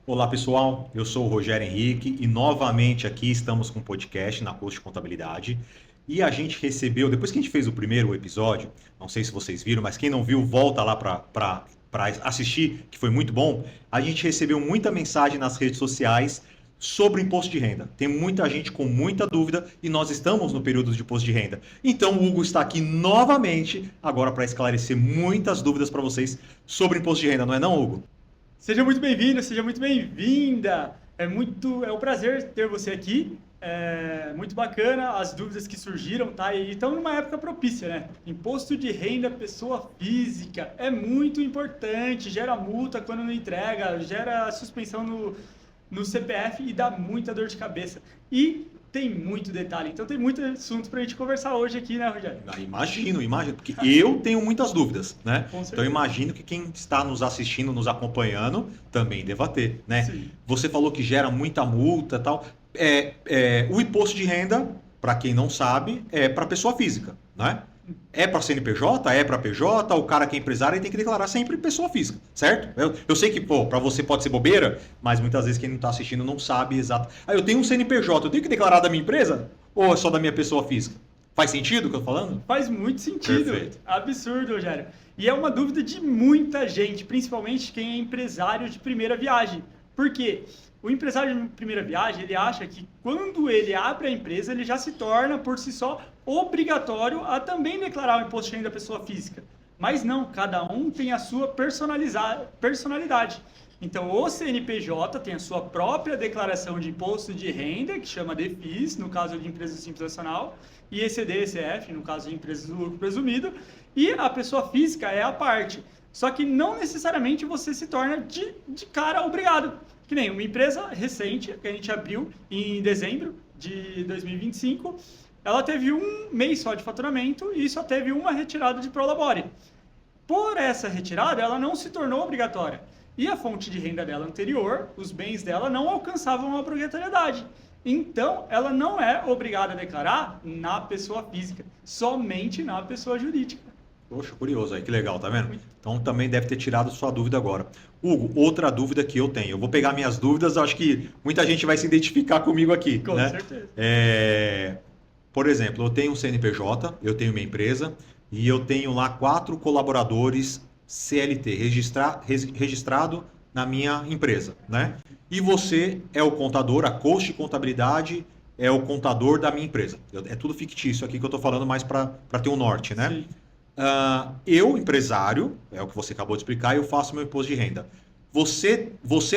Olá pessoal, eu sou o Rogério Henrique e novamente aqui estamos com um podcast na Coach Contabilidade. E a gente recebeu, depois que a gente fez o primeiro episódio, não sei se vocês viram, mas quem não viu, volta lá para assistir, que foi muito bom. A gente recebeu muita mensagem nas redes sociais sobre o imposto de renda. Tem muita gente com muita dúvida e nós estamos no período de imposto de renda. Então o Hugo está aqui novamente agora para esclarecer muitas dúvidas para vocês sobre imposto de renda, não, Hugo? Seja muito bem-vindo, seja muito bem-vinda. É um prazer ter você aqui. É muito bacana as dúvidas que surgiram, tá? E estão numa época propícia, né? Imposto de renda pessoa física é muito importante, gera multa quando não entrega, gera suspensão no CPF e dá muita dor de cabeça. E tem muito detalhe, então tem muito assunto para a gente conversar hoje aqui, né, Rogério? Imagino, porque eu tenho muitas dúvidas, né? Com certeza. Então imagino que quem está nos assistindo, nos acompanhando, também deva ter, né? Sim. Você falou que gera muita multa e tal. O imposto de renda, para quem não sabe, é para pessoa física, né? É para CNPJ, é para PJ, o cara que é empresário ele tem que declarar sempre pessoa física, certo? Eu sei que, para você pode ser bobeira, mas muitas vezes quem não está assistindo não sabe exato. Eu tenho um CNPJ, eu tenho que declarar da minha empresa ou é só da minha pessoa física? Faz sentido o que eu tô falando? Faz muito sentido. Perfeito. Absurdo, Rogério. E é uma dúvida de muita gente, principalmente quem é empresário de primeira viagem. Por quê? O empresário de primeira viagem, ele acha que quando ele abre a empresa, ele já se torna, por si só, obrigatório a também declarar o imposto de renda da pessoa física. Mas não, cada um tem a sua personalidade. Então, o CNPJ tem a sua própria declaração de imposto de renda, que chama DFIS, no caso de empresa simples nacional, e ECD, ECF, no caso de empresas do lucro presumido, e a pessoa física é a parte. Só que não necessariamente você se torna de cara obrigado. Que nem uma empresa recente, que a gente abriu em dezembro de 2025, ela teve um mês só de faturamento e só teve uma retirada de Prolabore. Por essa retirada, ela não se tornou obrigatória. E a fonte de renda dela anterior, os bens dela, não alcançavam a obrigatoriedade. Então, ela não é obrigada a declarar na pessoa física, somente na pessoa jurídica. Poxa, curioso aí, que legal, tá vendo? Então também deve ter tirado sua dúvida agora. Hugo, outra dúvida que eu tenho. Eu vou pegar minhas dúvidas, acho que muita gente vai se identificar comigo aqui. Com né? certeza. Por exemplo, eu tenho um CNPJ, eu tenho minha empresa e eu tenho lá 4 colaboradores CLT registrado na minha empresa, né? E você é o contador, a Coach Contabilidade é o contador da minha empresa. É tudo fictício aqui que eu estou falando mais para ter um norte, né? Sim. Eu, empresário, é o que você acabou de explicar, eu faço meu imposto de renda. Você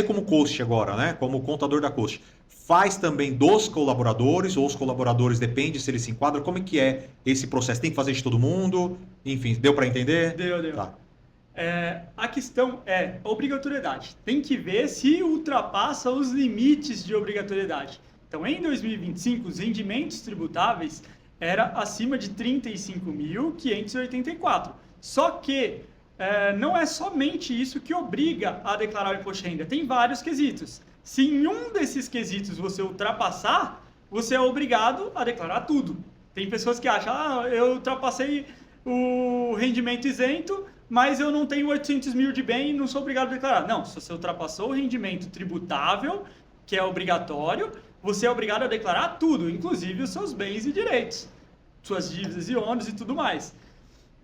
como coach agora, né? Como contador da coach, faz também dos colaboradores, ou os colaboradores, depende se eles se enquadram, como é que é esse processo? Tem que fazer de todo mundo? Enfim, deu para entender? Deu. Tá. A questão é obrigatoriedade. Tem que ver se ultrapassa os limites de obrigatoriedade. Então, em 2025, os rendimentos tributáveis era acima de 35.584. Só que não é somente isso que obriga a declarar o imposto de renda. Tem vários quesitos. Se em um desses quesitos você ultrapassar, você é obrigado a declarar tudo. Tem pessoas que acham, eu ultrapassei o rendimento isento, mas eu não tenho 800 mil de bem e não sou obrigado a declarar. Não, se você ultrapassou o rendimento tributável, que é obrigatório, você é obrigado a declarar tudo, inclusive os seus bens e direitos, suas dívidas e ônus e tudo mais.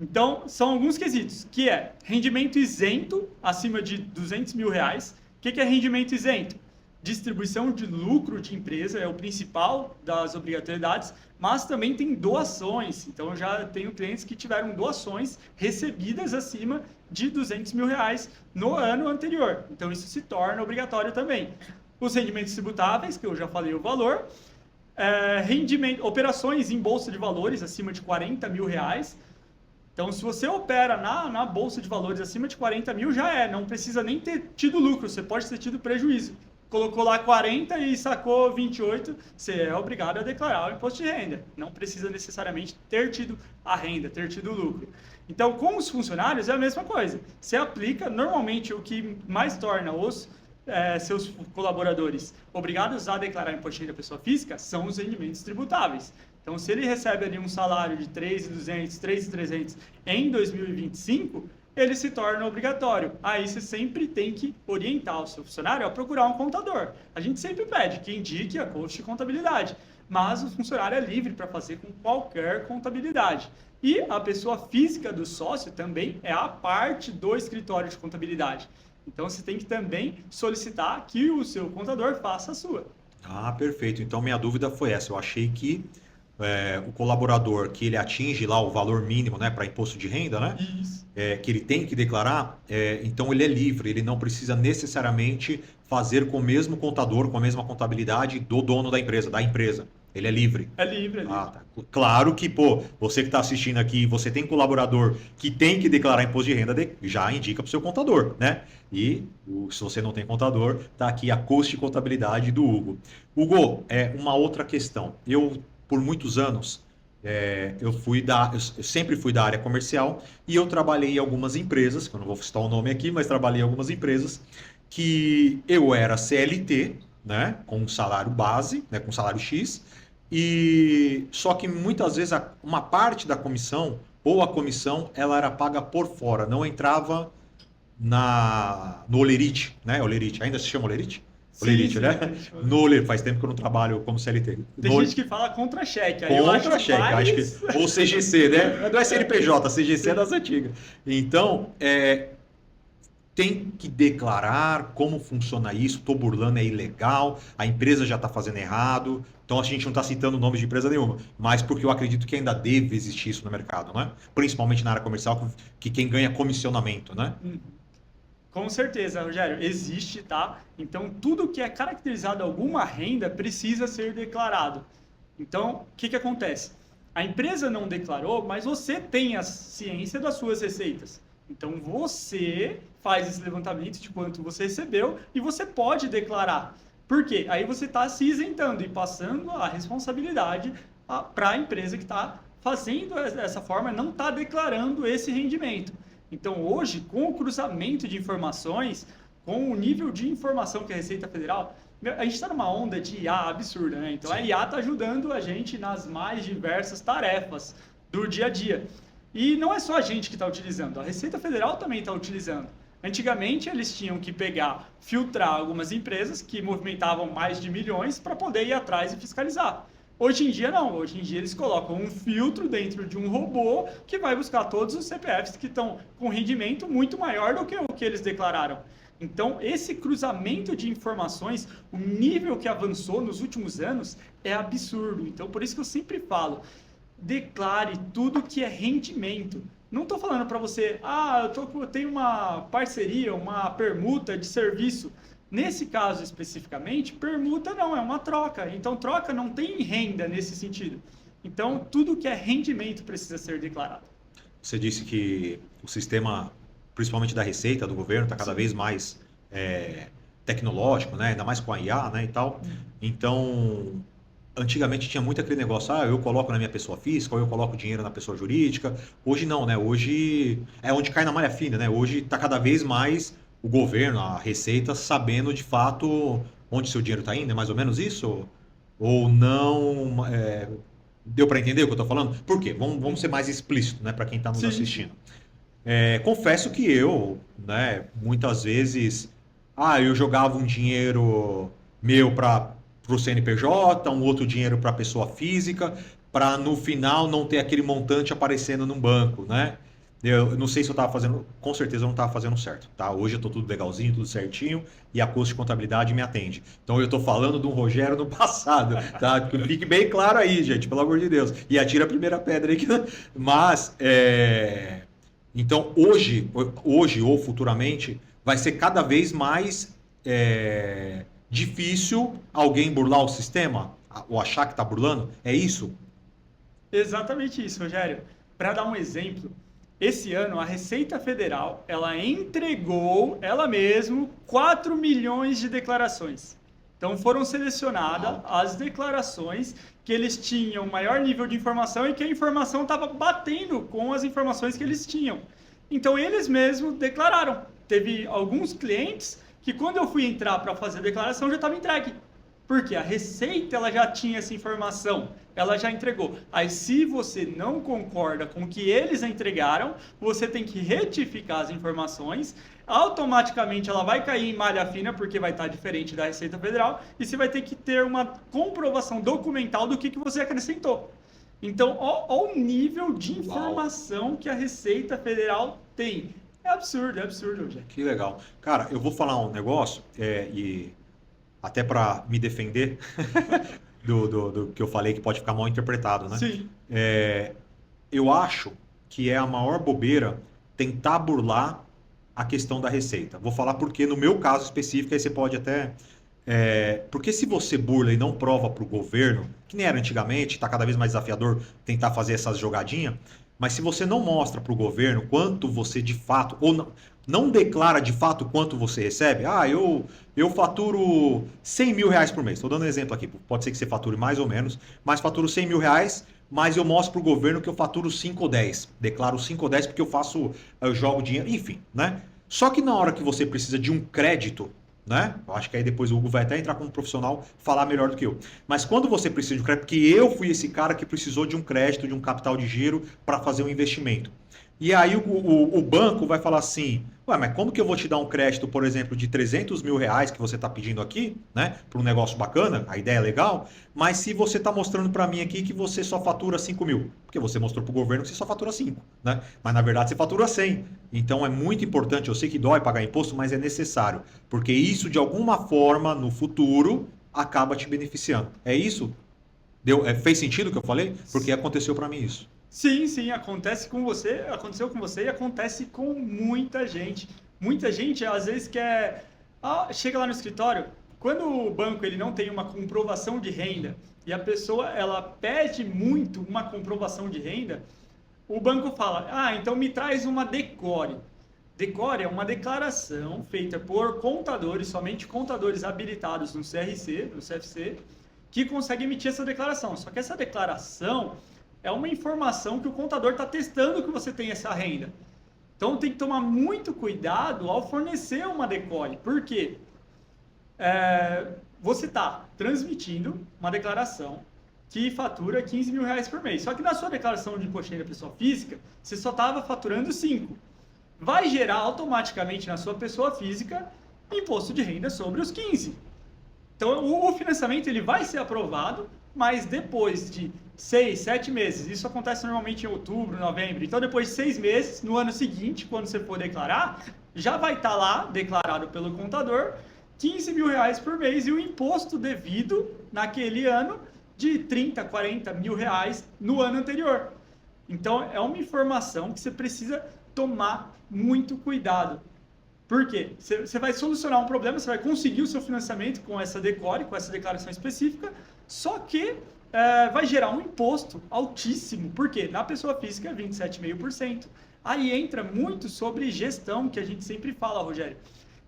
Então, são alguns quesitos, que é rendimento isento acima de 200 mil reais. O que é rendimento isento? Distribuição de lucro de empresa é o principal das obrigatoriedades, mas também tem doações. Então, eu já tenho clientes que tiveram doações recebidas acima de 200 mil reais no ano anterior. Então, isso se torna obrigatório também. Os rendimentos tributáveis, que eu já falei o valor, operações em bolsa de valores acima de 40 mil reais. Então, se você opera na bolsa de valores acima de 40 mil, não precisa nem ter tido lucro, você pode ter tido prejuízo. Colocou lá 40 e sacou 28, você é obrigado a declarar o imposto de renda. Não precisa necessariamente ter tido a renda, ter tido o lucro. Então, com os funcionários é a mesma coisa. Você aplica, normalmente, o que mais torna os seus colaboradores obrigados a declarar imposto de renda da pessoa física são os rendimentos tributáveis. Então, se ele recebe ali um salário de 3.200, 3.300 em 2025, ele se torna obrigatório. Aí você sempre tem que orientar o seu funcionário a procurar um contador. A gente sempre pede que indique a coach de contabilidade, mas o funcionário é livre para fazer com qualquer contabilidade. E a pessoa física do sócio também é a parte do escritório de contabilidade. Então você tem que também solicitar que o seu contador faça a sua. Ah, perfeito. Então minha dúvida foi essa. Eu achei que o colaborador que ele atinge lá o valor mínimo, né, para imposto de renda, né, Isso. que ele tem que declarar, então ele é livre, ele não precisa necessariamente fazer com o mesmo contador, com a mesma contabilidade do dono da empresa, Ele é livre. É livre, é livre. Ah, tá. Claro que, pô, você que está assistindo aqui, você tem colaborador que tem que declarar imposto de renda, já indica para o seu contador, né? E se você não tem contador, tá aqui a Coach de Contabilidade do Hugo. Hugo, uma outra questão. Eu, por muitos anos, eu sempre fui da área comercial e eu trabalhei em algumas empresas, que eu não vou citar o nome aqui, mas trabalhei em algumas empresas que eu era CLT, né, com um salário base, né, com um salário X, e só que muitas vezes uma parte da comissão ou a comissão ela era paga por fora, não entrava no Olerite, né? Olerite, ainda se chama Olerite? Olerite, né? No Olerite, faz tempo que eu não trabalho como CLT. Tem gente que fala contra-cheque. Contra-cheque, acho que ou CGC, né? Não é CNPJ, CGC é das antigas. Então, tem que declarar como funciona isso, estou burlando, é ilegal, a empresa já está fazendo errado, então a gente não está citando nomes de empresa nenhuma, mas porque eu acredito que ainda deve existir isso no mercado, né? Principalmente na área comercial, que quem ganha comissionamento, né? Com certeza, Rogério, existe, tá? Então, tudo que é caracterizado alguma renda precisa ser declarado. Então, o que acontece? A empresa não declarou, mas você tem a ciência das suas receitas. Então, você faz esse levantamento de quanto você recebeu e você pode declarar. Por quê? Aí você está se isentando e passando a responsabilidade para a empresa que está fazendo dessa forma, não está declarando esse rendimento. Então, hoje, com o cruzamento de informações, com o nível de informação que a Receita Federal... A gente está numa onda de IA absurda, né? Então, a IA está ajudando a gente nas mais diversas tarefas do dia a dia. E não é só a gente que está utilizando, a Receita Federal também está utilizando. Antigamente, eles tinham que filtrar algumas empresas que movimentavam mais de milhões para poder ir atrás e fiscalizar. Hoje em dia, não. Hoje em dia, eles colocam um filtro dentro de um robô que vai buscar todos os CPFs que estão com rendimento muito maior do que o que eles declararam. Então, esse cruzamento de informações, o nível que avançou nos últimos anos é absurdo. Então, por isso que eu sempre falo, declare tudo que é rendimento. Não estou falando para você, eu tenho uma parceria, uma permuta de serviço. Nesse caso especificamente, permuta não, é uma troca. Então, troca não tem renda nesse sentido. Então, tudo que é rendimento precisa ser declarado. Você disse que o sistema, principalmente da Receita, do governo, está cada vez mais tecnológico, né? Ainda mais com a IA, né, e tal. Então, antigamente tinha muito aquele negócio, eu coloco na minha pessoa física, ou eu coloco dinheiro na pessoa jurídica. Hoje não, né? Hoje é onde cai na malha fina, né? Hoje está cada vez mais o governo, a Receita, sabendo de fato onde seu dinheiro está indo, é mais ou menos isso? Ou não? Deu para entender o que eu estou falando? Por quê? Vamos ser mais explícito, né, para quem está nos assistindo. Confesso que eu, né, muitas vezes, eu jogava um dinheiro meu para o CNPJ, um outro dinheiro para a pessoa física, para no final não ter aquele montante aparecendo num banco, né? Eu não sei se eu estava fazendo, com certeza eu não estava fazendo certo, tá? Hoje eu estou tudo legalzinho, tudo certinho, e a Coach de Contabilidade me atende. Então eu estou falando do Rogério no passado, tá? Que fique bem claro aí, gente, pelo amor de Deus. E atira a primeira pedra aí. Mas, então hoje ou futuramente, vai ser cada vez mais difícil alguém burlar o sistema, ou achar que está burlando. É isso? Exatamente isso, Rogério. Para dar um exemplo, esse ano a Receita Federal, ela entregou, ela mesma, 4 milhões de declarações. Então foram selecionadas as declarações que eles tinham maior nível de informação e que a informação estava batendo com as informações que eles tinham. Então eles mesmos declararam. Teve alguns clientes que quando eu fui entrar para fazer a declaração já estava entregue. Porque a Receita ela já tinha essa informação, ela já entregou. Aí se você não concorda com o que eles entregaram, você tem que retificar as informações, automaticamente ela vai cair em malha fina, porque vai estar diferente da Receita Federal, e você vai ter que ter uma comprovação documental do que você acrescentou. Então, ó o nível de informação que a Receita Federal tem. É absurdo, Jack. Que legal. Cara, eu vou falar um negócio, e até para me defender do que eu falei, que pode ficar mal interpretado, né? Sim. Eu acho que é a maior bobeira tentar burlar a questão da receita. Vou falar porque no meu caso específico, aí você pode até... porque se você burla e não prova para o governo, que nem era antigamente, está cada vez mais desafiador tentar fazer essas jogadinhas, mas se você não mostra para o governo quanto você de fato, ou não declara de fato quanto você recebe, eu faturo 100 mil reais por mês, estou dando um exemplo aqui, pode ser que você fature mais ou menos, mas faturo 100 mil reais, mas eu mostro para o governo que eu faturo 5 ou 10, declaro 5 ou 10 porque eu jogo dinheiro, enfim, né? Só que na hora que você precisa de um crédito, né? Eu acho que aí depois o Hugo vai até entrar como profissional, falar melhor do que eu. Mas quando você precisa de um crédito, porque eu fui esse cara que precisou de um crédito, de um capital de giro para fazer um investimento. E aí o banco vai falar assim, ué, mas como que eu vou te dar um crédito, por exemplo, de 300 mil reais que você está pedindo aqui, né? Para um negócio bacana, a ideia é legal, mas se você está mostrando para mim aqui que você só fatura 5 mil, porque você mostrou para o governo que você só fatura 5, né? Mas na verdade você fatura 100. Então é muito importante, eu sei que dói pagar imposto, mas é necessário, porque isso de alguma forma no futuro acaba te beneficiando. É isso? Fez sentido o que eu falei? Porque aconteceu para mim isso. Sim, aconteceu com você e acontece com muita gente. Muita gente, às vezes, chega lá no escritório, quando o banco ele não tem uma comprovação de renda e a pessoa ela pede muito uma comprovação de renda, o banco fala, então me traz uma DECORE. DECORE é uma declaração feita por contadores, somente contadores habilitados no CRC, no CFC, que conseguem emitir essa declaração. Só que essa declaração é uma informação que o contador está testando que você tem essa renda. Então tem que tomar muito cuidado ao fornecer uma DECORE. Por quê? Você está transmitindo uma declaração que fatura 15 mil reais por mês. Só que na sua declaração de imposto de renda pessoa física, você só estava faturando 5. Vai gerar automaticamente na sua pessoa física imposto de renda sobre os 15. Então o financiamento ele vai ser aprovado, mas depois de 6, 7 meses, isso acontece normalmente em outubro, novembro, então depois de 6 meses, no ano seguinte, quando você for declarar, já vai estar lá, declarado pelo contador, 15 mil reais por mês e o imposto devido naquele ano de 30, 40 mil reais no ano anterior. Então é uma informação que você precisa tomar muito cuidado. Por quê? Você vai solucionar um problema, você vai conseguir o seu financiamento com essa DECORE, com essa declaração específica, só que vai gerar um imposto altíssimo. Por quê? Na pessoa física é 27,5%. Aí entra muito sobre gestão, que a gente sempre fala, Rogério.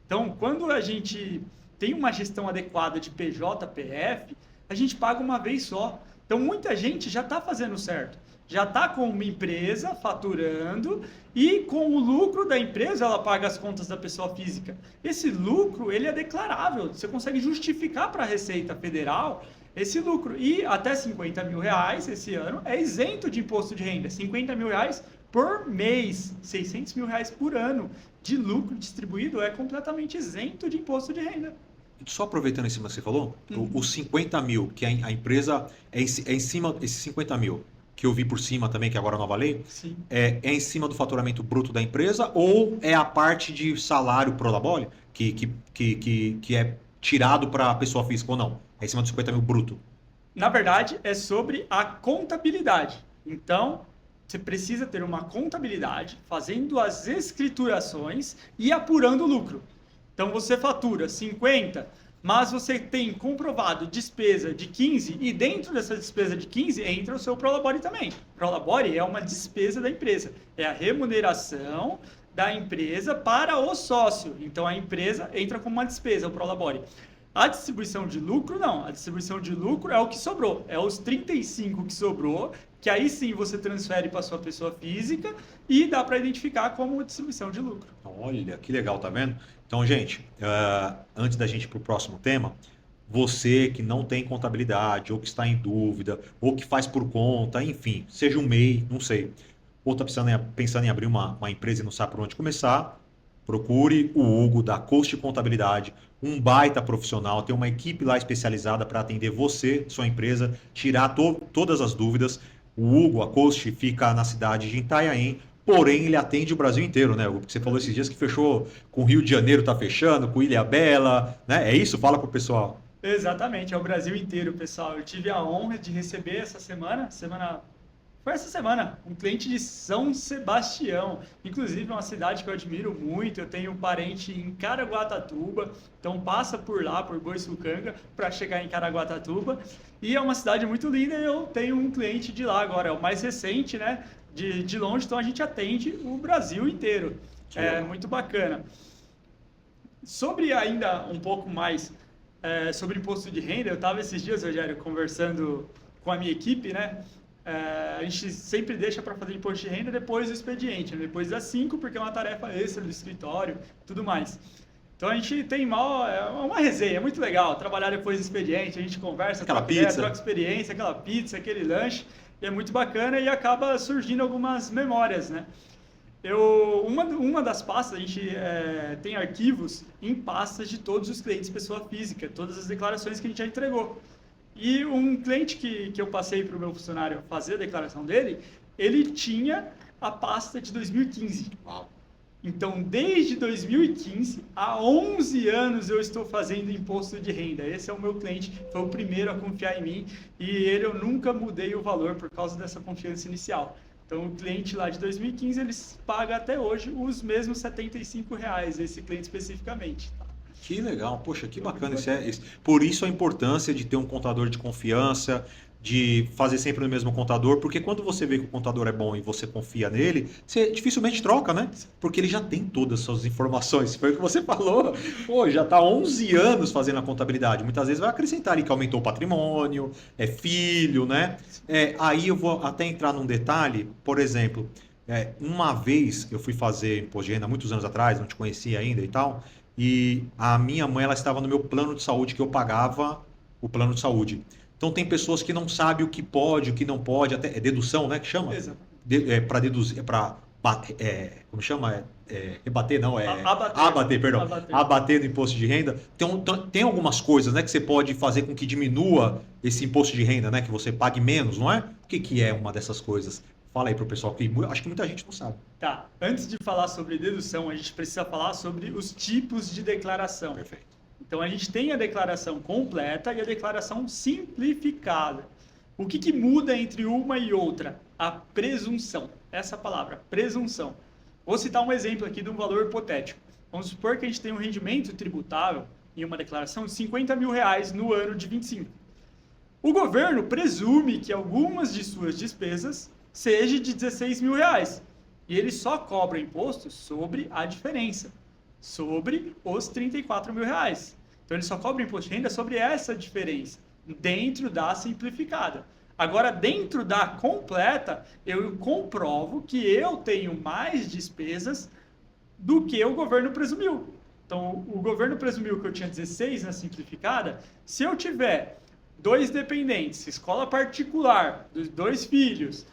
Então, quando a gente tem uma gestão adequada de PJ, PF, a gente paga uma vez só. Então, muita gente já está fazendo certo. Já está com uma empresa faturando e com o lucro da empresa ela paga as contas da pessoa física. Esse lucro ele é declarável, você consegue justificar para a Receita Federal esse lucro. E até 50 mil reais esse ano é isento de imposto de renda, 50 mil reais por mês, 600 mil reais por ano de lucro distribuído é completamente isento de imposto de renda. Só aproveitando em cima que você falou, os 50 mil que a empresa é em cima, esses 50 mil que eu vi por cima também, que agora é a nova lei, Sim. É em cima do faturamento bruto da empresa ou é a parte de salário pro labore que é tirado para a pessoa física ou não? É em cima dos 50 mil bruto? Na verdade, é sobre a contabilidade. Então, você precisa ter uma contabilidade fazendo as escriturações e apurando o lucro. Então, você fatura 50, mas você tem comprovado despesa de 15 e dentro dessa despesa de 15 entra o seu Prolabore também. Prolabore é uma despesa da empresa, é a remuneração da empresa para o sócio. Então, a empresa entra como uma despesa, o Prolabore. A distribuição de lucro, não. A distribuição de lucro é o que sobrou. É os 35 que sobrou, que aí sim você transfere para a sua pessoa física e dá para identificar como distribuição de lucro. Olha, que legal, tá vendo? Então, gente, antes da gente ir para o próximo tema, você que não tem contabilidade, ou que está em dúvida, ou que faz por conta, enfim, seja um MEI, não sei, ou está pensando em abrir uma empresa e não sabe por onde começar, procure o Hugo da Coast Contabilidade, um baita profissional, tem uma equipe lá especializada para atender você, sua empresa, tirar todas as dúvidas. O Hugo, a Coast, fica na cidade de Itanhaém, porém ele atende o Brasil inteiro, né, Hugo? Porque você falou esses dias que fechou com o Rio de Janeiro, tá fechando, com Ilhabela, né? É isso? Fala pro pessoal. Exatamente, é o Brasil inteiro, pessoal. Eu tive a honra de receber foi essa semana, um cliente de São Sebastião. Inclusive, é uma cidade que eu admiro muito. Eu tenho um parente em Caraguatatuba, então passa por lá, por Boiçucanga, para chegar em Caraguatatuba. E é uma cidade muito linda e eu tenho um cliente de lá agora, é o mais recente, né? De longe, então a gente atende o Brasil inteiro. É muito bacana. Sobre ainda um pouco mais sobre imposto de renda, eu estava esses dias, Rogério, conversando com a minha equipe, né? A gente sempre deixa para fazer imposto de renda depois do expediente, né? Depois das 5, porque é uma tarefa extra do escritório, tudo mais. Então a gente tem uma resenha, é muito legal, trabalhar depois do expediente, a gente conversa, aquela pizza, troca experiência, aquela pizza, aquele lanche, e é muito bacana e acaba surgindo algumas memórias, né? Uma das pastas, a gente tem arquivos em pastas de todos os clientes pessoa física, todas as declarações que a gente já entregou. E um cliente que eu passei para o meu funcionário fazer a declaração dele, ele tinha a pasta de 2015. Uau. Então, desde 2015, há 11 anos eu estou fazendo imposto de renda. Esse é o meu cliente, foi o primeiro a confiar em mim e eu nunca mudei o valor por causa dessa confiança inicial. Então, o cliente lá de 2015, eles pagam até hoje os mesmos R$ 75, esse cliente especificamente. Que legal, poxa, que bacana. Por isso a importância de ter um contador de confiança, de fazer sempre no mesmo contador, porque quando você vê que o contador é bom e você confia nele, você dificilmente troca, né? Porque ele já tem todas as suas informações. Foi o que você falou. Pô, já está 11 anos fazendo a contabilidade. Muitas vezes vai acrescentar ali que aumentou o patrimônio, é filho, né? Aí eu vou até entrar num detalhe, por exemplo, uma vez eu fui fazer imposto de renda, muitos anos atrás, não te conhecia ainda e tal, e a minha mãe ela estava no meu plano de saúde, que eu pagava o plano de saúde. Então tem pessoas que não sabem o que pode, o que não pode, até é dedução, né, que chama? Exato. Para deduzir, para como chama? Rebater, não, Abater, perdão. Abater do imposto de renda. Tem algumas coisas, né, que você pode fazer com que diminua esse imposto de renda, né, que você pague menos, não é? O que é uma dessas coisas? Fala aí para o pessoal, que acho que muita gente não sabe. Tá, antes de falar sobre dedução, a gente precisa falar sobre os tipos de declaração. Perfeito. Então, a gente tem a declaração completa e a declaração simplificada. O que muda entre uma e outra? A presunção. Essa palavra, presunção. Vou citar um exemplo aqui de um valor hipotético. Vamos supor que a gente tem um rendimento tributável em uma declaração de R$50 mil no ano de 25. O governo presume que algumas de suas despesas seja de R$16 mil. E ele só cobra imposto sobre a diferença, sobre os R$34 mil. Então ele só cobra imposto de renda sobre essa diferença, dentro da simplificada. Agora, dentro da completa, eu comprovo que eu tenho mais despesas do que o governo presumiu. Então, o governo presumiu que eu tinha 16 na simplificada. Se eu tiver 2 dependentes, escola particular, 2 filhos,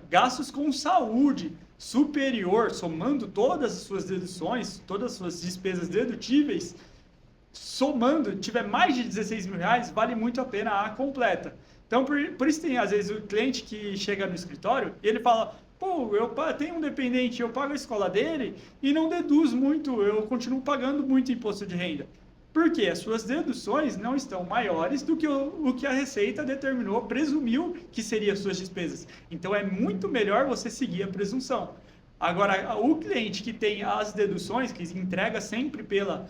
gastos com saúde superior, somando todas as suas deduções, todas as suas despesas dedutíveis, somando, tiver mais de R$16 mil, vale muito a pena a completa. Então, por isso tem, às vezes, o cliente que chega no escritório e ele fala, pô, eu tenho um dependente, eu pago a escola dele e não deduz muito, eu continuo pagando muito imposto de renda. Porque as suas deduções não estão maiores do que o que a Receita determinou, presumiu que seriam as suas despesas. Então, é muito melhor você seguir a presunção. Agora, o cliente que tem as deduções, que entrega sempre pela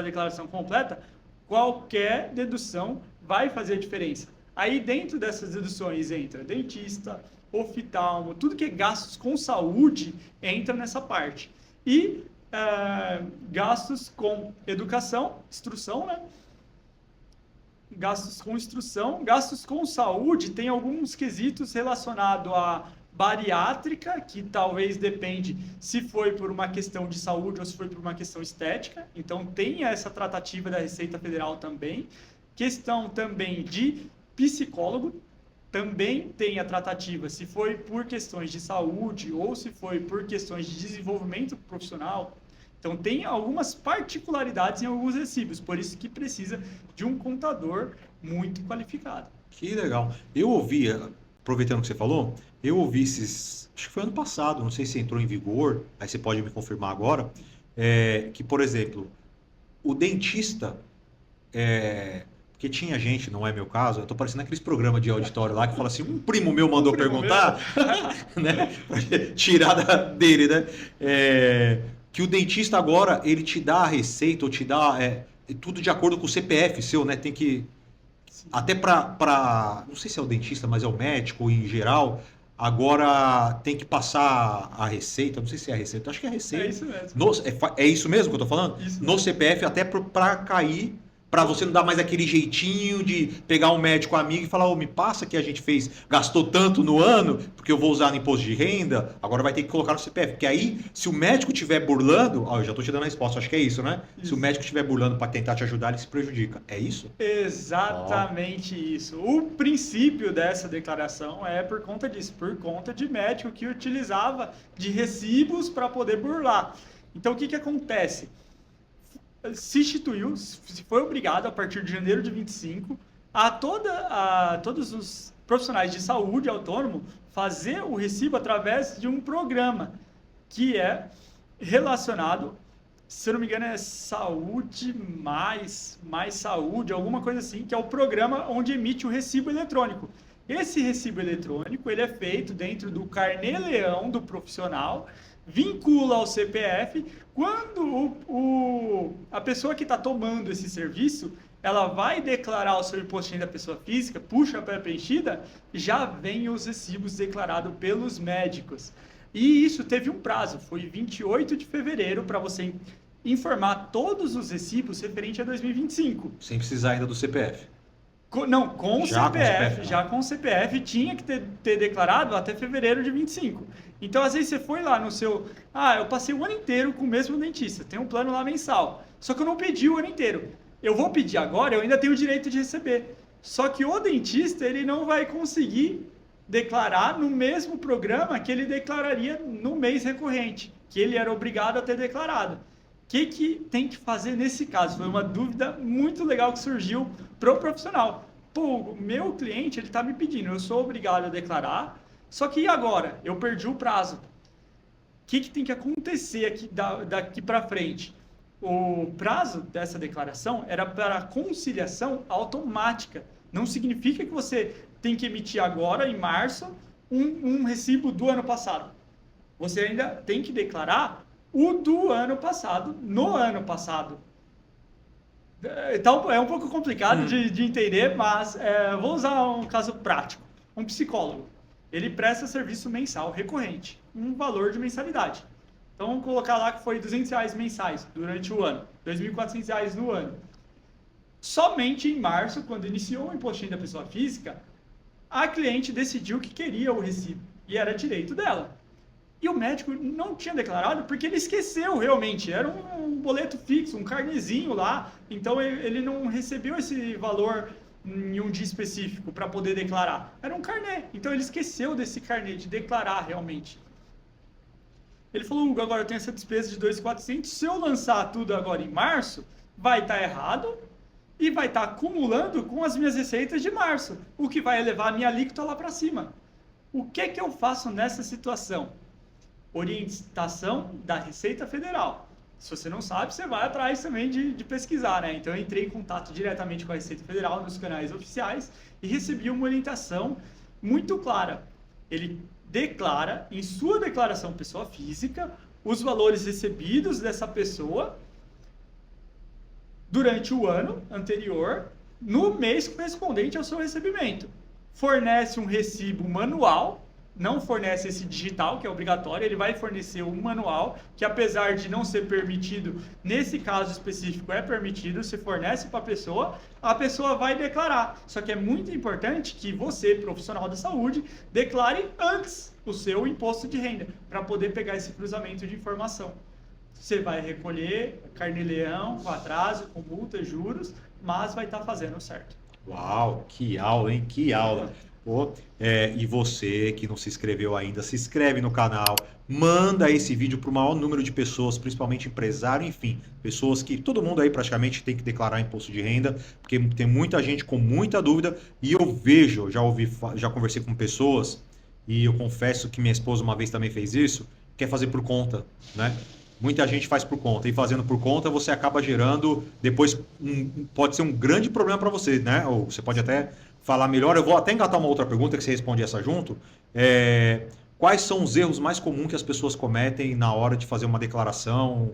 declaração completa, qualquer dedução vai fazer diferença. Aí, dentro dessas deduções, entra dentista, oftalmo, tudo que é gastos com saúde entra nessa parte. E gastos com educação, instrução, né? Gastos com instrução, gastos com saúde, tem alguns quesitos relacionados a bariátrica, que talvez depende se foi por uma questão de saúde ou se foi por uma questão estética. Então, tem essa tratativa da Receita Federal também. Questão também de psicólogo, também tem a tratativa se foi por questões de saúde ou se foi por questões de desenvolvimento profissional. Então, tem algumas particularidades em alguns recibos, por isso que precisa de um contador muito qualificado. Que legal. Eu ouvi, aproveitando o que você falou, eu ouvi esses, acho que foi ano passado, não sei se entrou em vigor, aí você pode me confirmar agora, que, por exemplo, o dentista, porque tinha gente, não é meu caso, eu tô parecendo aqueles programas de auditório lá que fala assim, um primo meu mandou perguntar, né, tirar dele, né, que o dentista agora, ele te dá a receita, ou te dá tudo de acordo com o CPF seu, né, tem que, até para, não sei se é o dentista, mas é o médico em geral, agora tem que passar a receita, não sei se é a receita, acho que é a receita. É isso mesmo. É isso mesmo que eu tô falando? Isso no mesmo. CPF, até para cair, para você não dar mais aquele jeitinho de pegar um médico amigo e falar, me passa que a gente gastou tanto no ano, porque eu vou usar no imposto de renda, agora vai ter que colocar no CPF. Porque aí, se o médico estiver burlando, eu já estou te dando a resposta, acho que é isso, né? Isso. Se o médico estiver burlando para tentar te ajudar, ele se prejudica. É isso? Exatamente isso. O princípio dessa declaração é por conta disso, por conta de médico que utilizava de recibos para poder burlar. Então, o que acontece? Se instituiu, se foi obrigado a partir de janeiro de 25 a todos os profissionais de saúde autônomo fazer o recibo através de um programa que é relacionado, se eu não me engano, é Saúde mais Saúde, alguma coisa assim, que é o programa onde emite o recibo eletrônico. Esse recibo eletrônico ele é feito dentro do carnê-leão do profissional, vincula ao CPF. Quando a pessoa que está tomando esse serviço, ela vai declarar o seu imposto de renda da pessoa física, puxa a pré-preenchida, já vem os recibos declarados pelos médicos. E isso teve um prazo, foi 28 de fevereiro, para você informar todos os recibos referente a 2025. Sem precisar ainda do CPF. Não, com o CPF, não. já com o CPF tinha que ter declarado até fevereiro de 25. Então, às vezes você foi lá no seu... eu passei o ano inteiro com o mesmo dentista, tem um plano lá mensal, só que eu não pedi o ano inteiro. Eu vou pedir agora, eu ainda tenho o direito de receber. Só que o dentista, ele não vai conseguir declarar no mesmo programa que ele declararia no mês recorrente, que ele era obrigado a ter declarado. O que tem que fazer nesse caso? Foi uma dúvida muito legal que surgiu para o profissional. O meu cliente ele está me pedindo, eu sou obrigado a declarar, só que e agora? Eu perdi o prazo. O que tem que acontecer aqui, daqui para frente? O prazo dessa declaração era para conciliação automática. Não significa que você tem que emitir agora, em março, um recibo do ano passado. Você ainda tem que declarar o do ano passado, no ano passado. Então, é um pouco complicado de entender, mas vou usar um caso prático. Um psicólogo, ele presta serviço mensal recorrente, um valor de mensalidade. Então, vamos colocar lá que foi R$200 mensais durante o ano, R$2.400 no ano. Somente em março, quando iniciou o imposto de renda da pessoa física, a cliente decidiu que queria o recibo, e era direito dela. E o médico não tinha declarado porque ele esqueceu realmente. Era um boleto fixo, um carnezinho lá. Então ele não recebeu esse valor em um dia específico para poder declarar. Era um carnê. Então ele esqueceu desse carnê, de declarar realmente. Ele falou, Hugo, agora eu tenho essa despesa de 2.400. Se eu lançar tudo agora em março, vai estar errado e vai estar acumulando com as minhas receitas de março, o que vai elevar a minha alíquota lá para cima. O que eu faço nessa situação? Orientação da Receita Federal. Se você não sabe, você vai atrás também de pesquisar, né? Então, eu entrei em contato diretamente com a Receita Federal nos canais oficiais e recebi uma orientação muito clara. Ele declara, em sua declaração pessoa física, os valores recebidos dessa pessoa durante o ano anterior, no mês correspondente ao seu recebimento. Fornece um recibo manual não fornece esse digital, que é obrigatório, ele vai fornecer um manual, que apesar de não ser permitido, nesse caso específico é permitido, se fornece para a pessoa vai declarar. Só que é muito importante que você, profissional da saúde, declare antes o seu imposto de renda, para poder pegar esse cruzamento de informação. Você vai recolher carnê-leão, com atraso, com multa, juros, mas vai estar fazendo certo. Uau, que aula, hein? Que aula. Pô, e você que não se inscreveu ainda, se inscreve no canal, manda esse vídeo para o maior número de pessoas, principalmente empresário, enfim, pessoas que todo mundo aí praticamente tem que declarar imposto de renda, porque tem muita gente com muita dúvida e eu vejo, já conversei com pessoas e eu confesso que minha esposa uma vez também fez isso, quer fazer por conta, né? Muita gente faz por conta e fazendo por conta você acaba gerando depois pode ser um grande problema para você, né? Ou você pode até falar melhor. Eu vou até engatar uma outra pergunta que você responde essa junto. Quais são os erros mais comuns que as pessoas cometem na hora de fazer uma declaração,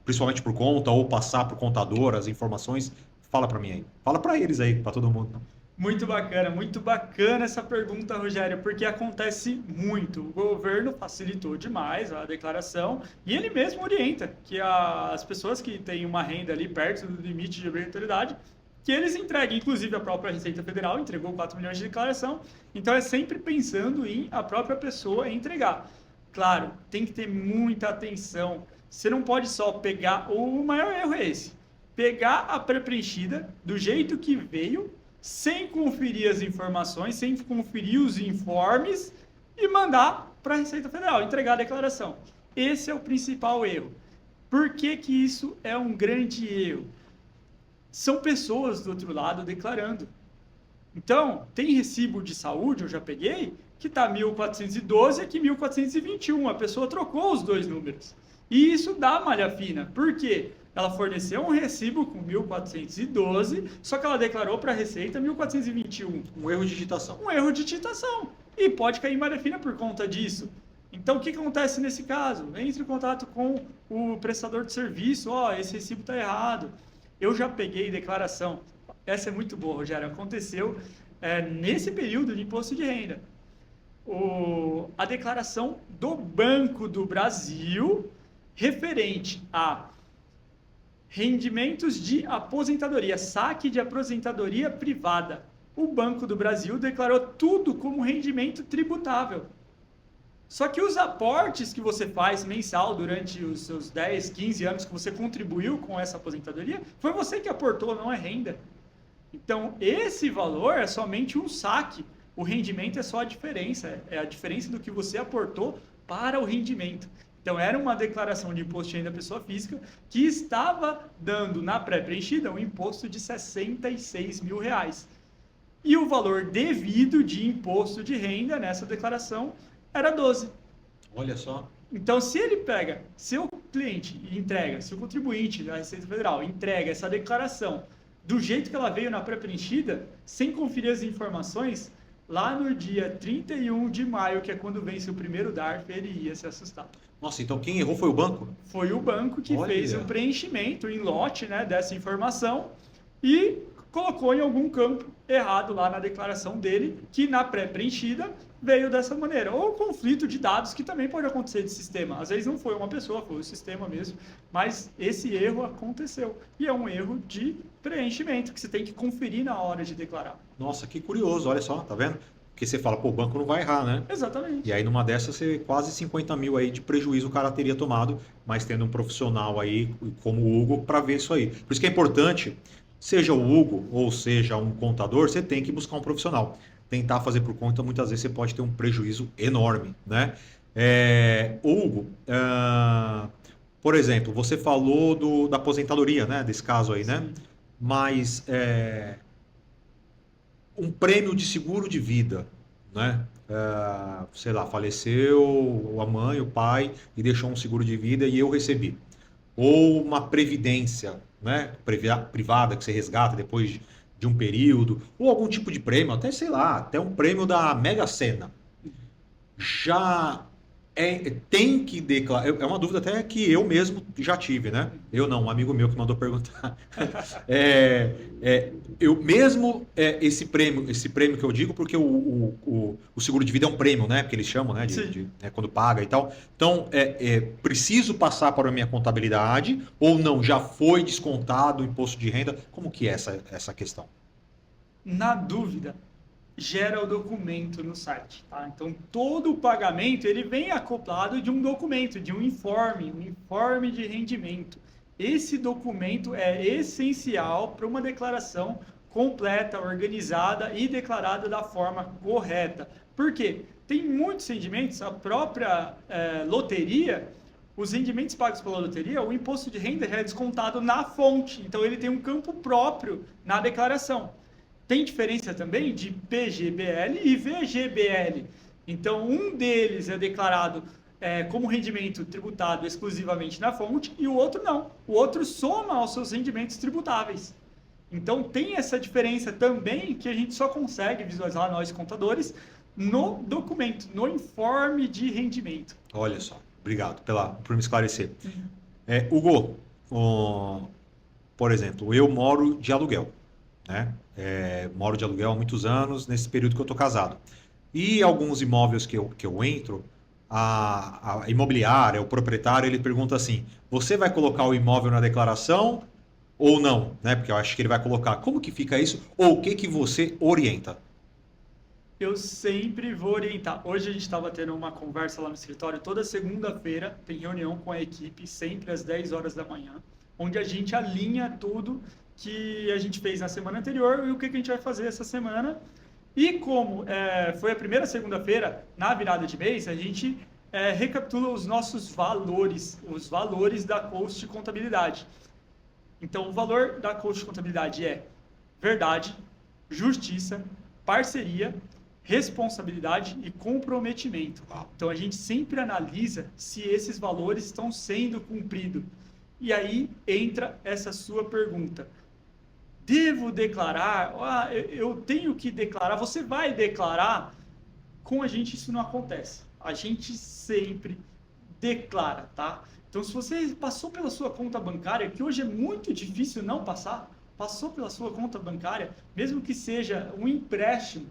principalmente por conta ou passar para o contador as informações? Fala para mim aí. Fala para eles aí, para todo mundo. Muito bacana essa pergunta, Rogério, porque acontece muito. O governo facilitou demais a declaração e ele mesmo orienta que as pessoas que têm uma renda ali perto do limite de obrigatoriedade, que eles entreguem, inclusive a própria Receita Federal entregou 4 milhões de declaração, então é sempre pensando em a própria pessoa entregar. Claro, tem que ter muita atenção, você não pode só pegar, o maior erro é esse, pegar a pré-preenchida do jeito que veio, sem conferir as informações, sem conferir os informes e mandar para a Receita Federal, entregar a declaração. Esse é o principal erro. Por que que isso é um grande erro? São pessoas do outro lado declarando. Então, tem recibo de saúde, eu já peguei, que está 1.412 e aqui 1.421. A pessoa trocou os dois números. E isso dá malha fina. Por quê? Ela forneceu um recibo com 1.412, só que ela declarou para a Receita 1.421. Um erro de digitação. Um erro de digitação. E pode cair em malha fina por conta disso. Então, o que acontece nesse caso? Entre em contato com o prestador de serviço. Esse recibo está errado. Eu já peguei declaração. Essa é muito boa, Rogério. Aconteceu nesse período de imposto de renda. A declaração do Banco do Brasil referente a rendimentos de aposentadoria, saque de aposentadoria privada. O Banco do Brasil declarou tudo como rendimento tributável. Só que os aportes que você faz mensal durante os seus 10, 15 anos que você contribuiu com essa aposentadoria, foi você que aportou, não é renda. Então, esse valor é somente um saque. O rendimento é só a diferença, é a diferença do que você aportou para o rendimento. Então, era uma declaração de imposto de renda da pessoa física que estava dando na pré-preenchida um imposto de R$66 mil. E o valor devido de imposto de renda nessa declaração era 12. Olha só. Então, se ele pega, seu cliente e entrega, seu contribuinte da Receita Federal entrega essa declaração do jeito que ela veio na pré-preenchida, sem conferir as informações, lá no dia 31 de maio, que é quando vence o primeiro DARF, ele ia se assustar. Nossa, então quem errou foi o banco? Foi o banco que fez o preenchimento em lote, né, dessa informação e colocou em algum campo errado lá na declaração dele, que na pré-preenchida veio dessa maneira. Ou conflito de dados, que também pode acontecer de sistema. Às vezes não foi uma pessoa, foi o sistema mesmo, mas esse erro aconteceu. E é um erro de preenchimento, que você tem que conferir na hora de declarar. Nossa, que curioso, olha só, tá vendo? Porque você fala, pô, o banco não vai errar, né? Exatamente. E aí numa dessas, você quase 50 mil aí de prejuízo o cara teria tomado, mas tendo um profissional aí, como o Hugo, para ver isso aí. Por isso que é importante, seja o Hugo ou seja um contador, você tem que buscar um profissional. Tentar fazer por conta, muitas vezes você pode ter um prejuízo enorme, né? Hugo, por exemplo, você falou da aposentadoria, né? Desse caso aí, né? Mas um prêmio de seguro de vida, né? Sei lá, faleceu a mãe, o pai e deixou um seguro de vida e eu recebi. Ou uma previdência, né? Privada que você resgata depois de um período, ou algum tipo de prêmio, até sei lá, até um prêmio da Mega Sena. Já Tem que declarar. É uma dúvida até que eu mesmo já tive, né? Eu não, um amigo meu que mandou perguntar. É, eu mesmo esse prêmio que eu digo, porque o seguro de vida é um prêmio, né? Que eles chamam, né? Né, quando paga e tal. Então, preciso passar para a minha contabilidade ou não? Já foi descontado o imposto de renda? Como que é essa questão? Na dúvida, gera o documento no site, tá? Então, todo o pagamento, ele vem acoplado de um documento, de um informe de rendimento. Esse documento é essencial para uma declaração completa, organizada e declarada da forma correta. Por quê? Tem muitos rendimentos, a própria loteria, os rendimentos pagos pela loteria, o imposto de renda já é descontado na fonte, então ele tem um campo próprio na declaração. Tem diferença também de PGBL e VGBL. Então, um deles é declarado como rendimento tributado exclusivamente na fonte e o outro não. O outro soma aos seus rendimentos tributáveis. Então, tem essa diferença também que a gente só consegue visualizar, nós contadores, no documento, no informe de rendimento. Olha só, obrigado por me esclarecer. Hugo, por exemplo, eu moro de aluguel, né? Moro de aluguel há muitos anos, nesse período que eu estou casado. E alguns imóveis que eu entro, a imobiliária, o proprietário, ele pergunta assim: você vai colocar o imóvel na declaração ou não? Né? Porque eu acho que ele vai colocar. Como que fica isso? Ou o que você orienta? Eu sempre vou orientar. Hoje a gente estava tendo uma conversa lá no escritório, toda segunda-feira tem reunião com a equipe, sempre às 10 horas da manhã, onde a gente alinha tudo que a gente fez na semana anterior e o que a gente vai fazer essa semana. E como foi a primeira segunda-feira, na virada de mês, a gente recapitula os nossos valores, os valores da Coach de Contabilidade. Então, o valor da Coach de Contabilidade é verdade, justiça, parceria, responsabilidade e comprometimento. Então, a gente sempre analisa se esses valores estão sendo cumpridos. E aí entra essa sua pergunta. Devo declarar? Eu tenho que declarar. Você vai declarar? Com a gente isso não acontece. A gente sempre declara, tá? Então, se você passou pela sua conta bancária, que hoje é muito difícil não passar, passou pela sua conta bancária, mesmo que seja um empréstimo,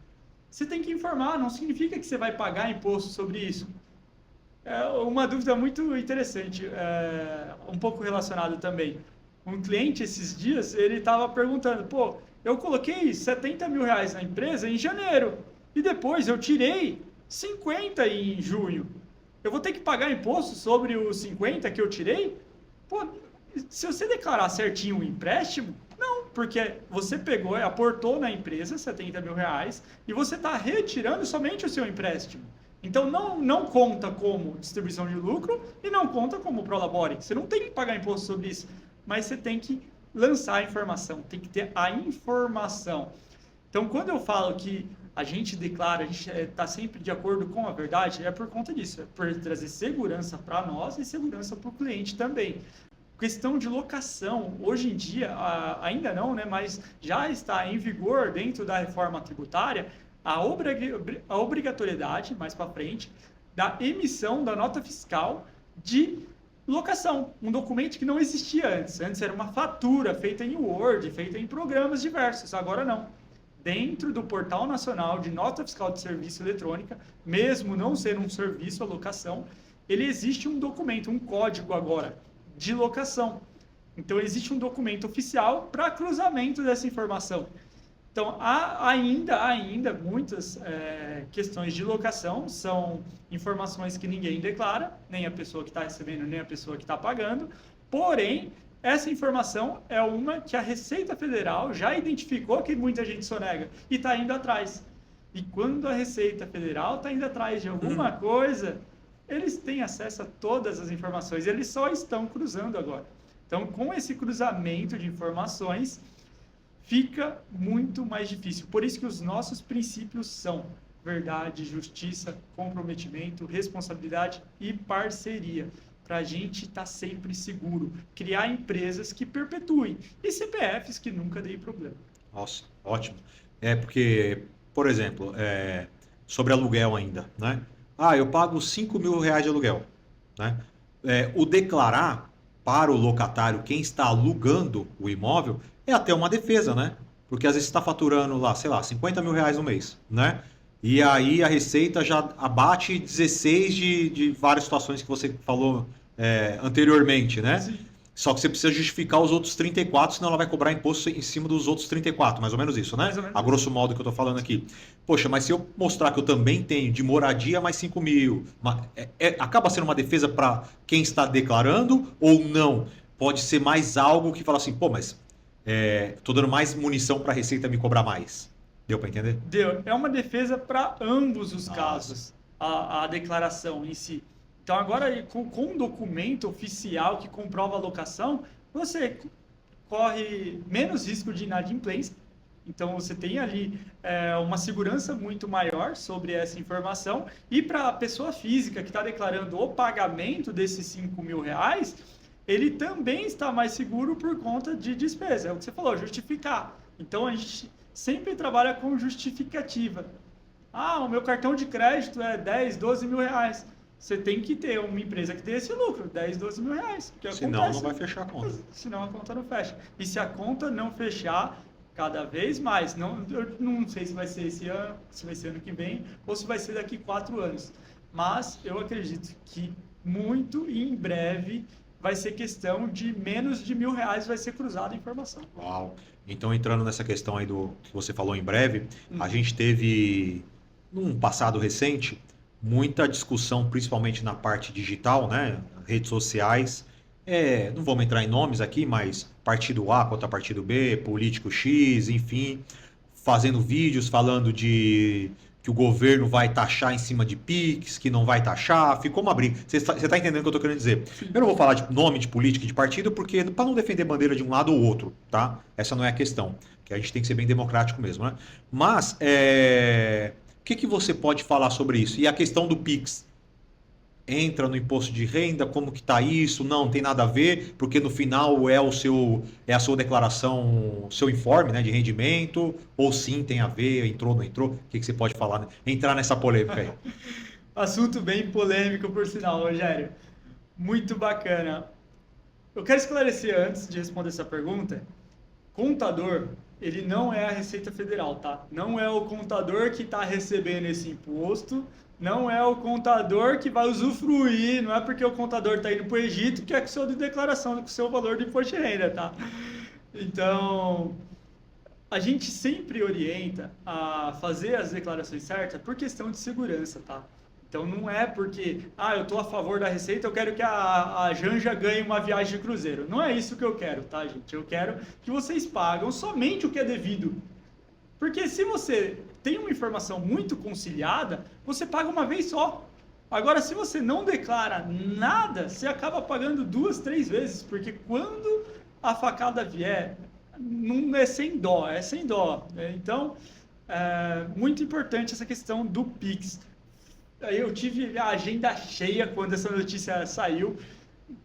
você tem que informar, não significa que você vai pagar imposto sobre isso. Uma dúvida muito interessante, um pouco relacionado também. Um cliente esses dias, ele estava perguntando, pô, eu coloquei 70 mil reais na empresa em janeiro e depois eu tirei 50 em junho. Eu vou ter que pagar imposto sobre os 50 que eu tirei? Pô, se você declarar certinho o empréstimo, não, porque você pegou e aportou na empresa 70 mil reais e você está retirando somente o seu empréstimo. Então, não conta como distribuição de lucro e não conta como prolabore. Você não tem que pagar imposto sobre isso, mas você tem que lançar a informação, tem que ter a informação. Então, quando eu falo que a gente declara, a gente está sempre de acordo com a verdade, é por conta disso, é por trazer segurança para nós e segurança para o cliente também. Questão de locação, hoje em dia, ainda não, né, mas já está em vigor dentro da reforma tributária a obrigatoriedade, mais para frente, da emissão da nota fiscal de locação, um documento que não existia antes. Antes era uma fatura feita em Word, feita em programas diversos, agora não. Dentro do Portal Nacional de Nota Fiscal de Serviço Eletrônica, mesmo não sendo um serviço a locação, ele existe um documento, um código agora, de locação. Então, existe um documento oficial para cruzamento dessa informação. Então, há ainda muitas questões de locação, são informações que ninguém declara, nem a pessoa que está recebendo, nem a pessoa que está pagando, porém, essa informação é uma que a Receita Federal já identificou que muita gente sonega e está indo atrás. E quando a Receita Federal está indo atrás de alguma coisa, eles têm acesso a todas as informações, eles só estão cruzando agora. Então, com esse cruzamento de informações, fica muito mais difícil. Por isso que os nossos princípios são verdade, justiça, comprometimento, responsabilidade e parceria. Para a gente estar sempre seguro. Criar empresas que perpetuem. E CPFs que nunca deem problema. Nossa, ótimo. Porque, por exemplo, sobre aluguel ainda, né? eu pago 5 mil reais de aluguel, né? O declarar para o locatário quem está alugando o imóvel é até uma defesa, né? Porque às vezes você está faturando lá, sei lá, 50 mil reais no mês, né? E aí a receita já abate 16 de várias situações que você falou anteriormente, né? Sim. Só que você precisa justificar os outros 34, senão ela vai cobrar imposto em cima dos outros 34, mais ou menos isso, né? Mais ou menos A grosso modo que eu estou falando aqui. Poxa, mas se eu mostrar que eu também tenho de moradia mais 5 mil, acaba sendo uma defesa para quem está declarando ou não? Pode ser mais algo que fala assim, pô, mas estou dando mais munição para a Receita me cobrar mais. Deu para entender? Deu. É uma defesa para ambos os Nossa. casos, a declaração em si. Então, agora, com um documento oficial que comprova a locação, você corre menos risco de inadimplência. Então, você tem ali uma segurança muito maior sobre essa informação. E para a pessoa física que está declarando o pagamento desses 5 mil reais, ele também está mais seguro por conta de despesa. É o que você falou, justificar. Então, a gente sempre trabalha com justificativa. O meu cartão de crédito é 10, 12 mil reais. Você tem que ter uma empresa que dê esse lucro, 10, 12 mil reais. Senão não vai fechar a conta. Senão a conta não fecha. E se a conta não fechar, cada vez mais, eu não sei se vai ser esse ano, se vai ser ano que vem, ou se vai ser daqui 4 anos. Mas eu acredito que muito em breve vai ser questão de menos de R$ 1.000 vai ser cruzada a informação. Uau! Então, entrando nessa questão aí do que você falou em breve, a gente teve, num passado recente, muita discussão, principalmente na parte digital, né? Redes sociais. Não vamos entrar em nomes aqui, mas partido A contra partido B, político X, enfim, fazendo vídeos falando de que o governo vai taxar em cima de Pix, que não vai taxar, ficou uma briga. Você está entendendo o que eu estou querendo dizer? Eu não vou falar de nome de política e de partido, porque para não defender bandeira de um lado ou outro, tá? Essa não é a questão, que a gente tem que ser bem democrático mesmo, né? Mas, o que você pode falar sobre isso? E a questão do Pix? Entra no imposto de renda, como que está isso? Não tem nada a ver, porque no final é a sua declaração, seu informe, né, de rendimento, ou sim tem a ver, entrou, não entrou? O que você pode falar, né? Entrar nessa polêmica aí. Assunto bem polêmico, por sinal, Rogério. Muito bacana. Eu quero esclarecer antes de responder essa pergunta. Contador, ele não é a Receita Federal, tá? Não é o contador que está recebendo esse imposto, não é o contador que vai usufruir, não é porque o contador está indo para o Egito que é com o seu de declaração, com o seu valor de imposto de renda, tá? Então, a gente sempre orienta a fazer as declarações certas por questão de segurança, tá? Então, não é porque, eu estou a favor da Receita, eu quero que a Janja ganhe uma viagem de cruzeiro. Não é isso que eu quero, tá, gente? Eu quero que vocês pagam somente o que é devido. Porque se você tem uma informação muito conciliada, você paga uma vez só. Agora, se você não declara nada, você acaba pagando 2, 3 vezes, porque quando a facada vier, não é sem dó, é sem dó. Então, muito importante essa questão do Pix. Eu tive a agenda cheia quando essa notícia saiu.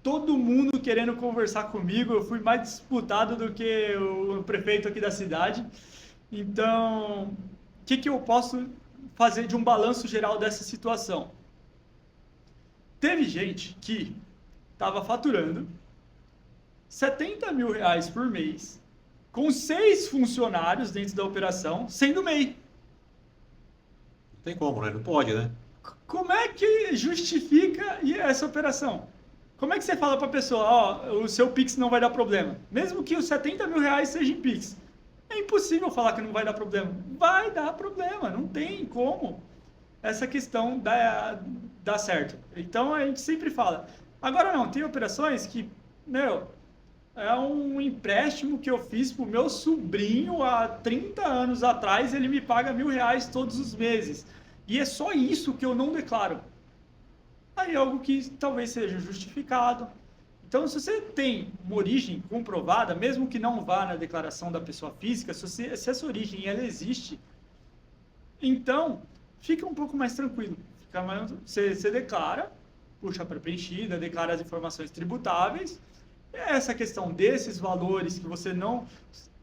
Todo mundo querendo conversar comigo. Eu fui mais disputado do que o prefeito aqui da cidade. Então, o que eu posso fazer de um balanço geral dessa situação? Teve gente que estava faturando 70 mil reais por mês, com 6 funcionários dentro da operação, sendo MEI. Não tem como, né? Não pode, né? Como é que justifica essa operação? Como é que você fala para a pessoa, o seu Pix não vai dar problema? Mesmo que os 70 mil reais seja em Pix. É impossível falar que não vai dar problema. Vai dar problema, não tem como essa questão dar certo. Então, a gente sempre fala. Agora não, tem operações que, é um empréstimo que eu fiz para o meu sobrinho há 30 anos atrás, ele me paga R$ 1.000 todos os meses. E é só isso que eu não declaro. Aí é algo que talvez seja justificado. Então, se você tem uma origem comprovada, mesmo que não vá na declaração da pessoa física, se essa origem ela existe, então fica um pouco mais tranquilo. Você declara, puxa para preenchida, declara as informações tributáveis. Essa questão desses valores que você não...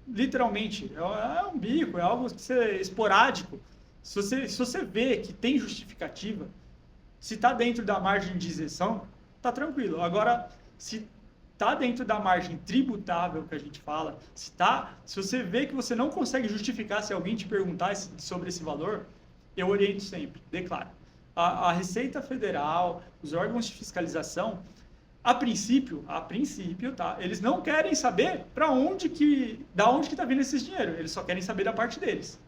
Literalmente, é um bico, é algo que esporádico. Se você vê que tem justificativa, Se está dentro da margem de isenção, está tranquilo. Agora, se está dentro da margem tributável que a gente fala, se você vê que você não consegue justificar se alguém te perguntar sobre esse valor, eu oriento sempre, declara. A Receita Federal, os órgãos de fiscalização, a princípio, tá? Eles não querem saber da onde que está vindo esse dinheiro, eles só querem saber da parte deles.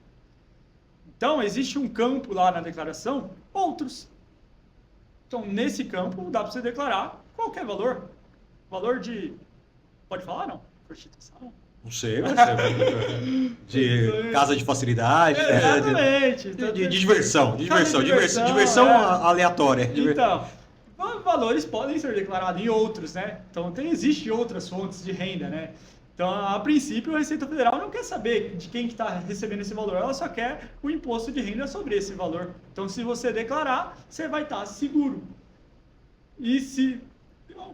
Então, existe um campo lá na declaração, outros. Então, nesse campo, dá para você declarar qualquer valor. Valor de... Pode falar, não? Prostituição? Não sei, mas de casa de facilidade. Exatamente. De diversão. Diversão aleatória. Então, valores podem ser declarados em outros, né? Então, existem outras fontes de renda, né? Então, a princípio, a Receita Federal não quer saber de quem que está recebendo esse valor, ela só quer o imposto de renda sobre esse valor. Então, se você declarar, você vai estar seguro. E se,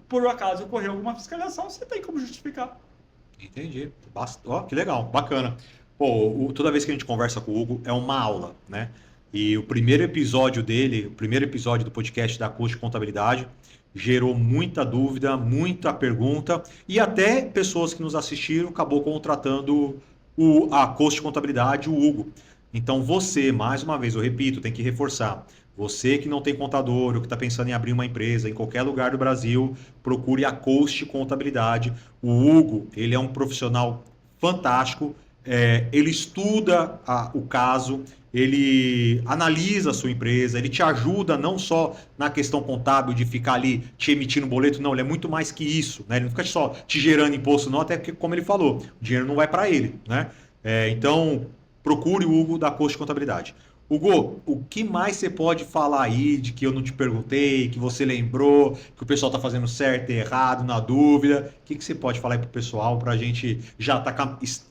por acaso, ocorrer alguma fiscalização, você tem como justificar. Entendi. Ó, que legal, bacana. Pô, toda vez que a gente conversa com o Hugo, é uma aula, né? E o primeiro episódio do podcast da Curso de Contabilidade, gerou muita dúvida, muita pergunta, e até pessoas que nos assistiram acabou contratando a Curso de Contabilidade, o Hugo. Então você, mais uma vez, eu repito, tem que reforçar. Você que não tem contador ou que está pensando em abrir uma empresa em qualquer lugar do Brasil, procure a Coast Contabilidade. O Hugo, ele é um profissional fantástico, ele estuda o caso, ele analisa a sua empresa, ele te ajuda não só na questão contábil de ficar ali te emitindo boleto, não, ele é muito mais que isso, né? Ele não fica só te gerando imposto não, até porque, como ele falou, o dinheiro não vai para ele, né? Então, procure o Hugo da Coast Contabilidade. Hugo, o que mais você pode falar aí de que eu não te perguntei, que você lembrou, que o pessoal está fazendo certo e errado, na dúvida? O que você pode falar aí para o pessoal, para a gente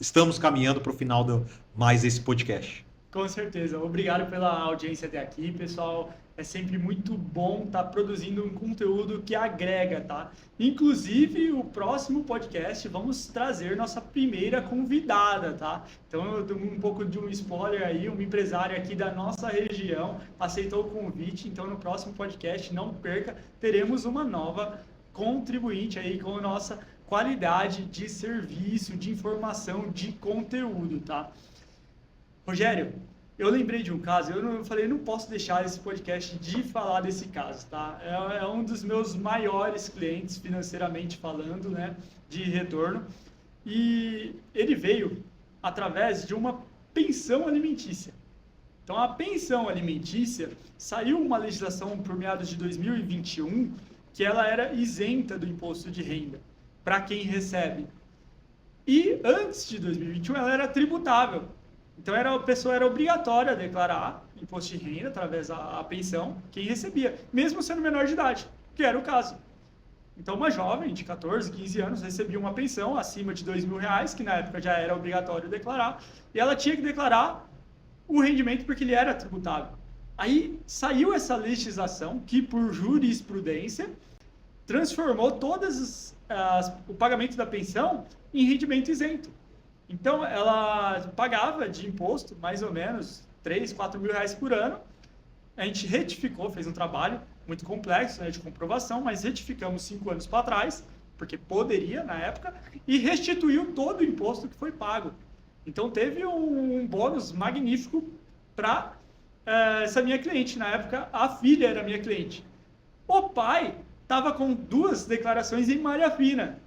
estamos caminhando para o final mais esse podcast? Com certeza. Obrigado pela audiência até aqui, pessoal. É sempre muito bom estar produzindo um conteúdo que agrega, tá? Inclusive, o próximo podcast vamos trazer nossa primeira convidada, tá? Então, eu dou um pouco de um spoiler aí, uma empresária aqui da nossa região aceitou o convite. Então, no próximo podcast, não perca, teremos uma nova contribuinte aí com a nossa qualidade de serviço, de informação, de conteúdo, tá? Rogério, eu lembrei de um caso, eu falei, não posso deixar esse podcast de falar desse caso, tá? É um dos meus maiores clientes, financeiramente falando, né, de retorno, e ele veio através de uma pensão alimentícia. Então, a pensão alimentícia, saiu uma legislação por meados de 2021, que ela era isenta do imposto de renda, para quem recebe. E antes de 2021, ela era tributável. Então, a pessoa era obrigatória a declarar imposto de renda através da pensão, quem recebia, mesmo sendo menor de idade, que era o caso. Então, uma jovem de 14, 15 anos recebia uma pensão acima de R$2.000, que na época já era obrigatório declarar, e ela tinha que declarar o rendimento porque ele era tributável. Aí saiu essa legislação que, por jurisprudência, transformou o pagamento da pensão em rendimento isento. Então, ela pagava de imposto mais ou menos R$3.000, R$4.000 por ano. A gente retificou, fez um trabalho muito complexo, né, de comprovação, mas retificamos 5 anos para trás, porque poderia na época, e restituiu todo o imposto que foi pago. Então, teve um bônus magnífico para essa minha cliente. Na época, a filha era minha cliente. O pai estava com 2 declarações em malha fina,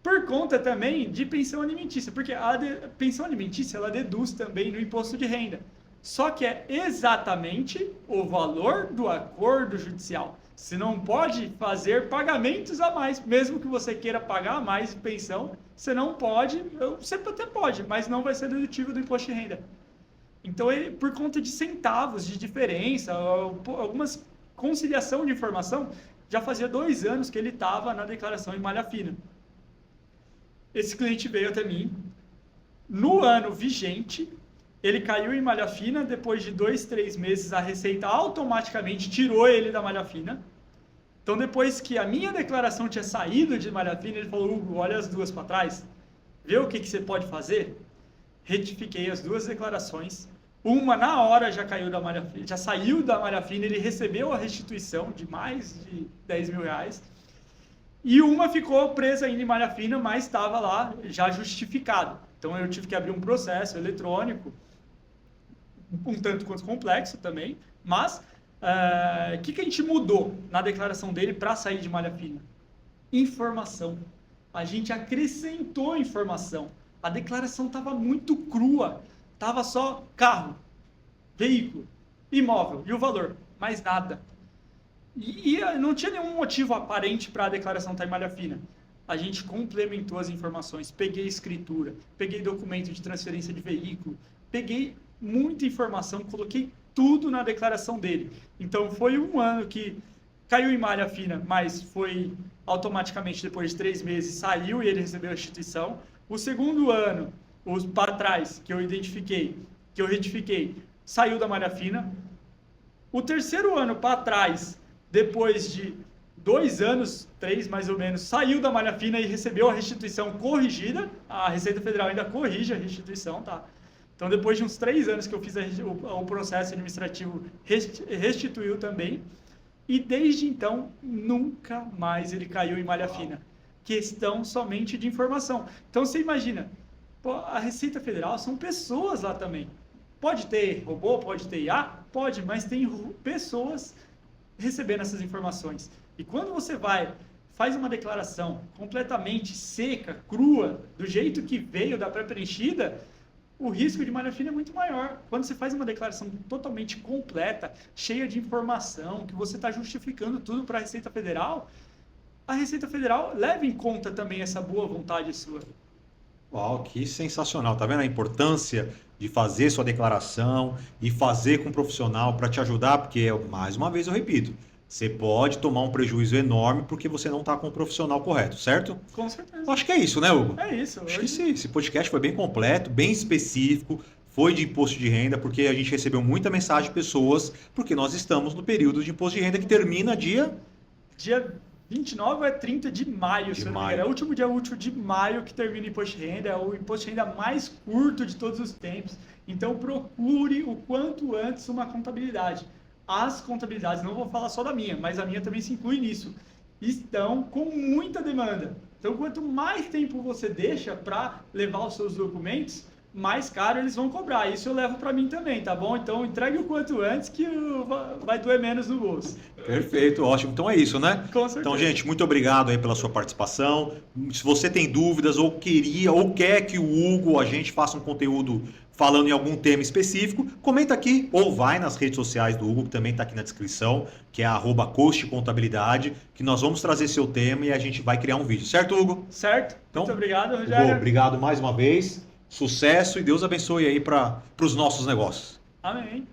por conta também de pensão alimentícia, porque a pensão alimentícia ela deduz também no imposto de renda. Só que é exatamente o valor do acordo judicial. Você não pode fazer pagamentos a mais, mesmo que você queira pagar a mais de pensão, você não pode, você até pode, mas não vai ser dedutível do imposto de renda. Então, ele, por conta de centavos de diferença, algumas conciliação de informação, já fazia 2 anos que ele estava na declaração em malha fina. Esse cliente veio até mim, no ano vigente, ele caiu em malha fina, depois de 2, 3 meses a Receita automaticamente tirou ele da malha fina. Então, depois que a minha declaração tinha saído de malha fina, ele falou, Hugo, olha as 2 para trás, vê o que você pode fazer. Retifiquei as 2 declarações, Uma na hora já caiu da malha fina, já saiu da malha fina, ele recebeu a restituição de mais de 10 mil reais. E uma ficou presa ainda em malha fina, mas estava lá já justificado. Então eu tive que abrir um processo eletrônico, um tanto quanto complexo também, mas o que a gente mudou na declaração dele para sair de malha fina? Informação. A gente acrescentou informação. A declaração estava muito crua. Estava só carro, veículo, imóvel e o valor, mais nada. E não tinha nenhum motivo aparente para a declaração estar em malha fina. A gente complementou as informações, peguei escritura, peguei documento de transferência de veículo, peguei muita informação, coloquei tudo na declaração dele. Então foi um ano que caiu em malha fina, mas foi automaticamente depois de 3 meses, saiu e ele recebeu a restituição. O segundo ano, os para trás, que eu retifiquei, saiu da malha fina. O terceiro ano para trás, depois de 2 anos, 3 mais ou menos, saiu da malha fina e recebeu a restituição corrigida. A Receita Federal ainda corrige a restituição, tá? Então, depois de uns 3 anos que eu fiz o processo administrativo, restituiu também. E desde então, nunca mais ele caiu em malha fina. Questão somente de informação. Então, você imagina, a Receita Federal são pessoas lá também. Pode ter robô, pode ter IA? Pode, mas tem pessoas recebendo essas informações. E quando você faz uma declaração completamente seca, crua, do jeito que veio da pré-preenchida, o risco de malha fina é muito maior. Quando você faz uma declaração totalmente completa, cheia de informação, que você está justificando tudo para a Receita Federal, a Receita Federal leva em conta também essa boa vontade sua. Uau, que sensacional. Tá vendo a importância de fazer sua declaração e fazer com um profissional para te ajudar? Porque, mais uma vez, eu repito, você pode tomar um prejuízo enorme porque você não está com o profissional correto, certo? Com certeza. Eu acho que é isso, né, Hugo? É isso. Acho que esse podcast foi bem completo, bem específico, foi de imposto de renda, porque a gente recebeu muita mensagem de pessoas, porque nós estamos no período de imposto de renda que termina dia 29 é 30 de maio, se não me engano. É o último dia útil de maio que termina o imposto de renda. É o imposto de renda mais curto de todos os tempos. Então, procure o quanto antes uma contabilidade. As contabilidades, não vou falar só da minha, mas a minha também se inclui nisso, estão com muita demanda. Então, quanto mais tempo você deixa para levar os seus documentos, mais caro eles vão cobrar. Isso eu levo para mim também, tá bom? Então, entregue o quanto antes que vai doer menos no bolso. Perfeito, ótimo. Então é isso, né? Com certeza. Então, gente, muito obrigado aí pela sua participação. Se você tem dúvidas ou quer que o Hugo, a gente faça um conteúdo falando em algum tema específico, comenta aqui ou vai nas redes sociais do Hugo, que também está aqui na descrição, que é @coachcontabilidade, que nós vamos trazer seu tema e a gente vai criar um vídeo. Certo, Hugo? Certo. Então, muito obrigado, Rogério. Hugo, obrigado mais uma vez. Sucesso e Deus abençoe aí para os nossos negócios. Amém.